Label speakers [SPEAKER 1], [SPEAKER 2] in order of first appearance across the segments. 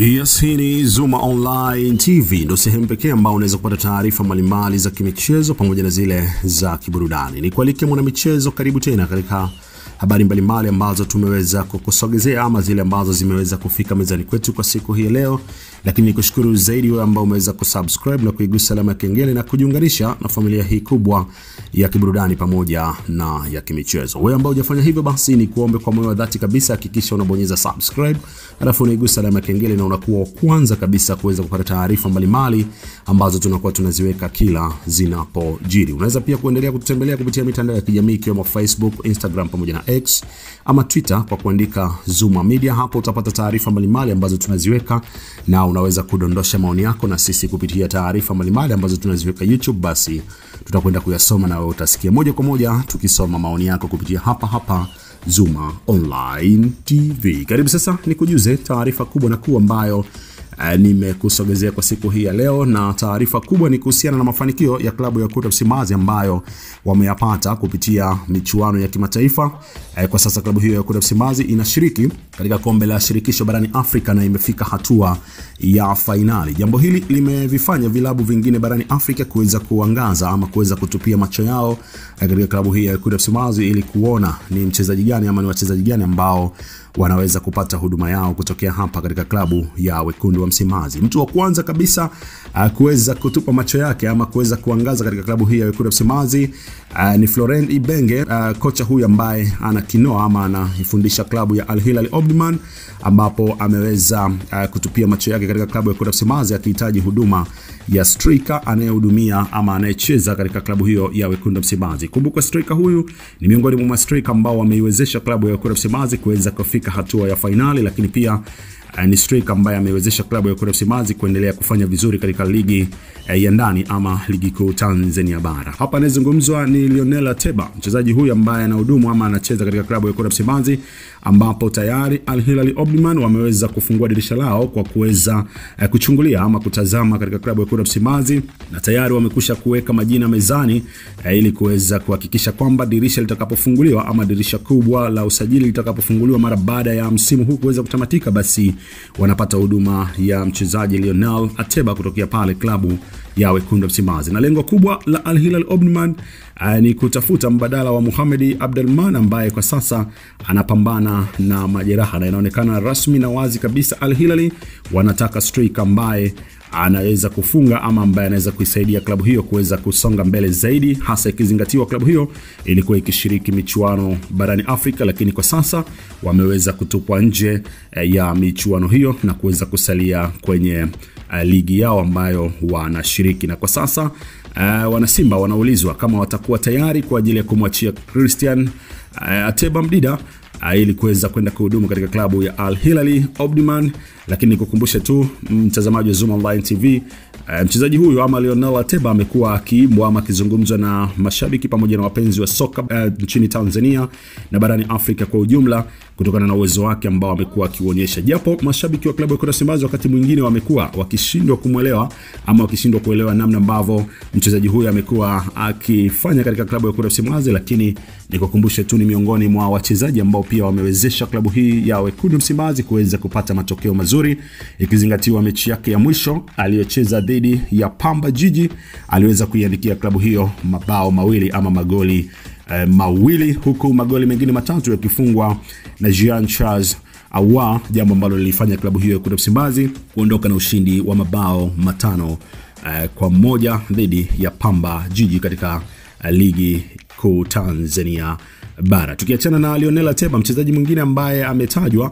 [SPEAKER 1] Yes, hii ni Zuma Online TV, ndio sehemu pekee ambao unaweza kupata taarifa mbalimbali za kimichezo pamoja na zile za kiburudani. Nikualike mwana michezo, karibu tena katika habari mbalimbali ambazo tumeweza kukusogezea ama zile ambazo zimeweza kufika mezani kwetu kwa siku hii leo. Lakini nikushukuru zaidi wewe ambao umeweza kusubscribe na kuigusa alama ya kengele na kujiunganisha na familia hii kubwa ya kiburudani pamoja na ya kimichezo. Wewe ambao hujafanya hivyo, basi ni kuombe kwa moyo wa dhati kabisa hakikisha unabonyeza subscribe, alafu unaigusa alama ya kengele na unakuwa wa kwanza kabisa kuweza kupata taarifa mbalimbali ambazo tunakuwa tunaziweka kila zinapojiri. Unaweza pia kuendelea kututembelea kupitia mitandao ya kijamii kama Facebook, Instagram pamoja na X ama Twitter kwa kuandika Zuma Media. Hapo utapata taarifa mbalimbali ambazo tunaziweka na unaweza kudondosha maoni yako na sisi kupitia taarifa mbalimbali ambazo tunaziweka YouTube, basi tutakwenda kuyasoma na wewe utasikia moja kwa moja tukisoma maoni yako kupitia hapa Zuma Online TV. Karibu sasa nikujuze taarifa kubwa na kuu ambayo nimekusogezea kwa siku hii ya leo, na taarifa kubwa ni kuhusiana na mafanikio ya klabu ya Wekundu wa Msimbazi ambayo wameyapata kupitia michuano ya kimataifa. Kwa sasa klabu hiyo ya Wekundu wa Msimbazi inashiriki katika kombe la shirikisho barani Afrika na imefika hatua ya finali. Jambo hili limevifanya vilabu vingine barani Afrika kuweza kuangaza ama kuweza kutupia macho yao katika klabu hii ya Wekundu wa Msimbazi ili kuona ni mchezaji gani ama ni wachezaji gani ambao wanaweza kupata huduma yao kutokea hapa katika klabu ya Wekundu wa Msimbazi. Mtu wa kwanza kabisa kuweza kutupa macho yake ama kuweza kuangaza katika klabu hii ya Wekundu wa Msimbazi ni Florent Ibenge, kocha huyu ambaye anakinoa ama anafundisha klabu ya Al Hilal Omdurman, ambapo ameweza kutupia macho yake katika klabu ya Wekundu wa Msimbazi akihitaji huduma ya striker anayehudumia ama anayecheza katika klabu hiyo ya Wekundu wa Msimbazi. Kumbuka striker huyu ni miongoni mwa striker ambao wameiwezesha klabu ya Wekundu wa Msimbazi kuweza kufika hatua ya finali, lakini pia ni striker ambaye amewezesha klabu ya Wekundu wa Msimbazi kuendelea kufanya vizuri katika ligi ya ndani ama ligi kuu Tanzania bara. Hapa anazungumzwa ni Lionel Ateba, mchezaji huyu ambaye anahudumu ama anacheza katika klabu ya Wekundu wa Msimbazi, ambapo tayari Al Hilal Omdurman wameweza kufungua dirisha lao kwa kuweza kuchungulia ama kutazama katika klabu ya Wekundu wa Msimbazi, na tayari wamekusha kuweka majina mezani ili kuweza kuhakikisha kwamba dirisha litakapofunguliwa ama dirisha kubwa la usajili litakapofunguliwa mara baada ya msimu huu kuweza kutamatika, basi wanapata huduma ya mchezaji Lionel Ateba kutokea pale klabu ya Wekundu wa Msimbazi. Na lengo kubwa la Al Hilal Omdurman ni kutafuta mbadala wa Mohamed Abdelman ambaye kwa sasa anapambana na majeraha, na inaonekana rasmi na wazi kabisa Al Hilal wanataka striker ambaye anaweza kufunga ama ambaye anaweza kuisaidia klabu hiyo kuweza kusonga mbele zaidi, hasa ikizingatiwa klabu hiyo ilikuwa ikishiriki michuano barani Afrika, lakini kwa sasa wameweza kutupwa nje ya michuano hiyo na kuweza kusalia kwenye ligi yao ambayo wanashiriki. Na kwa sasa wanasimba wanaulizwa kama watakuwa tayari kwa ajili ya kumwachia Christian Ateba Mdida ili kuweza kwenda kuhudumu katika klabu ya Al Hilal Omdurman. Lakini nikukumbushe tu mtazamaji wa Zuma Online TV, mchezaji huyu ama Lionel Ateba amekuwa akiimbwa ama akizungumzwa na mashabiki pamoja na wapenzi wa soka nchini Tanzania na barani Afrika kwa ujumla kutokana na uwezo wake ambao amekuwa akionyesha. Japo mashabiki wa klabu ya Wekundu wa Msimbazi wakati mwingine wamekuwa wakishindwa kumuelewa ama wakishindwa kuelewa namna ambavyo mchezaji huyu amekuwa akifanya katika klabu ya Wekundu wa Msimbazi, lakini nikukumbushe tu ni miongoni mwa wachezaji ambao pia wamewezesha klabu hii ya Wekundu wa Msimbazi kuweza kupata matokeo mazuri, ikizingatiwa mechi yake ya mwisho aliyocheza dhidi ya Pamba Jiji aliweza kuiandikia klabu hiyo mabao mawili ama magoli mawili, huku magoli mengine matatu yakifungwa na Jean Charles Ahoua, jambo ambalo lilifanya klabu hiyo ya Wekundu wa Msimbazi kuondoka na ushindi wa mabao 5-1 dhidi ya Pamba Jiji katika ligi kuu Tanzania bara. Tukiachana na Lionel Ateba, mchezaji mwingine ambaye ametajwa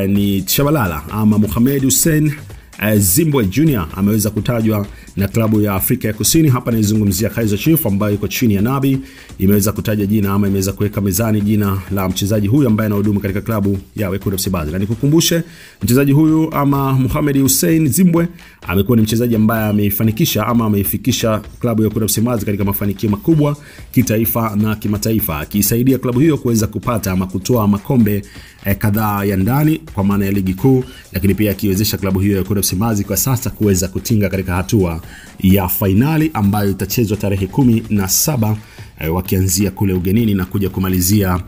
[SPEAKER 1] ni Shabalala ama Mohamed Hussein Zimbwe Junior ameweza kutajwa na klabu ya Afrika ya Kusini. Hapa naizungumzia Kaizer Chiefs ambayo iko chini ya Nabi, imeweza kutaja jina ama imeweza kuweka mezani jina la mchezaji huyu ambaye anahudumu katika klabu ya Wekundu wa Msimbazi. Na nikukumbushe mchezaji huyu ama Mohamed Hussein Zimbwe amekuwa ni mchezaji ambaye ameifanikisha ama ameifikisha klabu ya Wekundu wa Msimbazi katika mafanikio makubwa kitaifa na kimataifa, akisaidia klabu hiyo kuweza kupata ama kutoa makombe kadhaa ya ndani kwa maana ya ligi kuu, lakini pia akiwezesha klabu hiyo ya Wekundu wa Msimbazi kwa sasa kuweza kutinga katika hatua ya fainali ambayo itachezwa tarehe 17 wakianzia kule ugenini na kuja kumalizia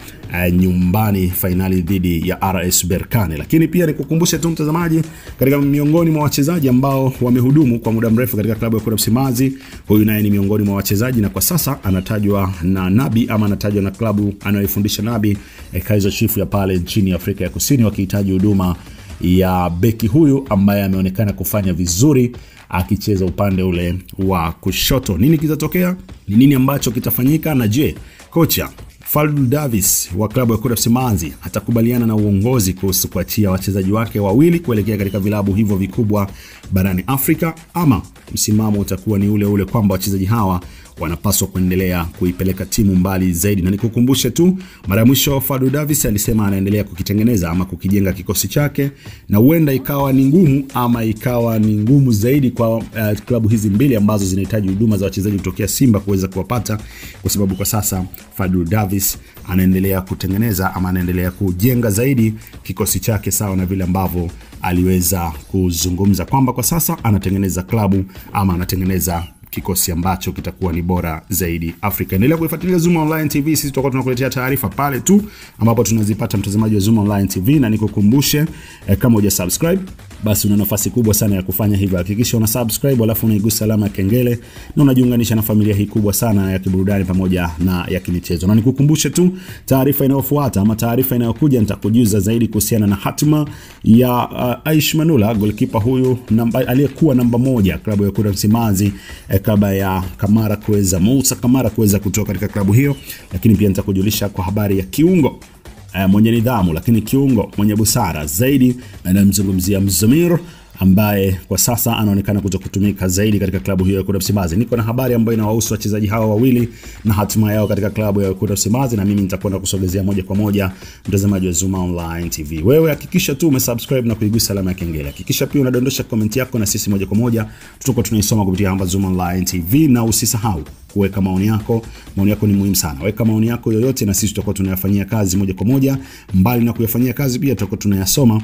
[SPEAKER 1] nyumbani fainali dhidi ya RS Berkane. Lakini pia nikukumbushe tu mtazamaji, katika miongoni mwa wachezaji ambao wamehudumu kwa muda mrefu katika klabu ya Wekundu Msimbazi, huyu naye ni miongoni mwa wachezaji na kwa sasa anatajwa na Nabi ama anatajwa na klabu anayofundisha Nabi Kaizer Chiefs ya pale nchini Afrika ya Kusini, wakihitaji huduma ya beki huyu ambaye ameonekana kufanya vizuri akicheza upande ule wa kushoto. Nini kitatokea? Ni nini ambacho kitafanyika? Na je, kocha Fadlu Davis wa klabu ya Wekundu Msimbazi atakubaliana na uongozi kuhusu kuachia wachezaji wake wawili kuelekea katika vilabu hivyo vikubwa barani Afrika, ama msimamo utakuwa ni ule ule kwamba wachezaji hawa wanapaswa kuendelea kuipeleka timu mbali zaidi? Na nikukumbushe tu, mara mwisho Fadlu Davis alisema anaendelea kukitengeneza ama kukijenga kikosi chake, na huenda ikawa ni ngumu ama ikawa ni ngumu zaidi kwa klabu hizi mbili ambazo zinahitaji huduma za wachezaji kutokea Simba kuweza kuwapata, kwa sababu kwa sasa Fadlu Davis anaendelea kutengeneza ama anaendelea kujenga zaidi kikosi chake, sawa na vile ambavyo aliweza kuzungumza kwamba kwa sasa anatengeneza klabu ama anatengeneza kikosi ambacho kitakuwa ni bora zaidi Afrika. Endelea kuifuatilia Zuma Online TV, sisi tutakuwa tunakuletea taarifa pale tu ambapo tunazipata mtazamaji wa Zuma Online TV, na nikukumbushe kama hujasubscribe basi una nafasi kubwa sana ya kufanya hivyo. Hakikisha una subscribe alafu unaigusa alama ya kengele na unajiunganisha na familia hii kubwa sana ya kiburudani pamoja na ya kimichezo. Na nikukumbushe tu, taarifa inayofuata ama taarifa inayokuja nitakujuza zaidi kuhusiana na hatima ya Aish Manula, goalkeeper huyu aliyekuwa namba 1 klabu ya Wekundu Msimbazi kabla ya Musa Kamara kuweza kutoka katika klabu hiyo. Lakini pia nitakujulisha kwa habari ya kiungo mwenye nidhamu lakini kiungo mwenye busara zaidi, na namzungumzia Mzamiru ambaye kwa sasa anaonekana kutokutumika zaidi katika klabu hiyo ya Wekundu Msimbazi. Niko na habari ambayo inawahusu wachezaji hawa wawili na hatima yao katika klabu ya Wekundu Msimbazi, na mimi nitakwenda kusogezea moja kwa moja mtazamaji wa Zuma Online TV. Wewe hakikisha tu umesubscribe na kuigusa alama ya kengele. Hakikisha pia unadondosha comment yako na sisi moja kwa moja tutakuwa tunaisoma kupitia hapa Zuma Online TV, na usisahau kuweka maoni yako. Maoni yako ni muhimu sana. Weka maoni yako yoyote na sisi tutakuwa tunayafanyia kazi moja kwa moja. Mbali na kuyafanyia kazi pia tutakuwa tunayasoma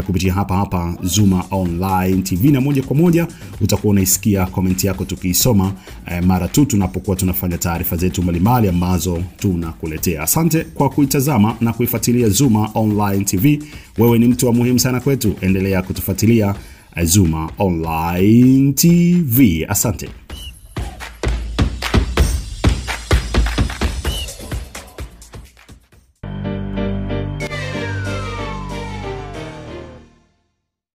[SPEAKER 1] kupitia hapa Zuma Online TV, na moja kwa moja utakuwa unaisikia comment yako tukiisoma mara tu tunapokuwa tunafanya taarifa zetu mbalimbali ambazo tunakuletea. Asante kwa kuitazama na kuifuatilia Zuma Online TV. Wewe ni mtu wa muhimu sana kwetu. Endelea kutufuatilia Zuma Online TV. Asante.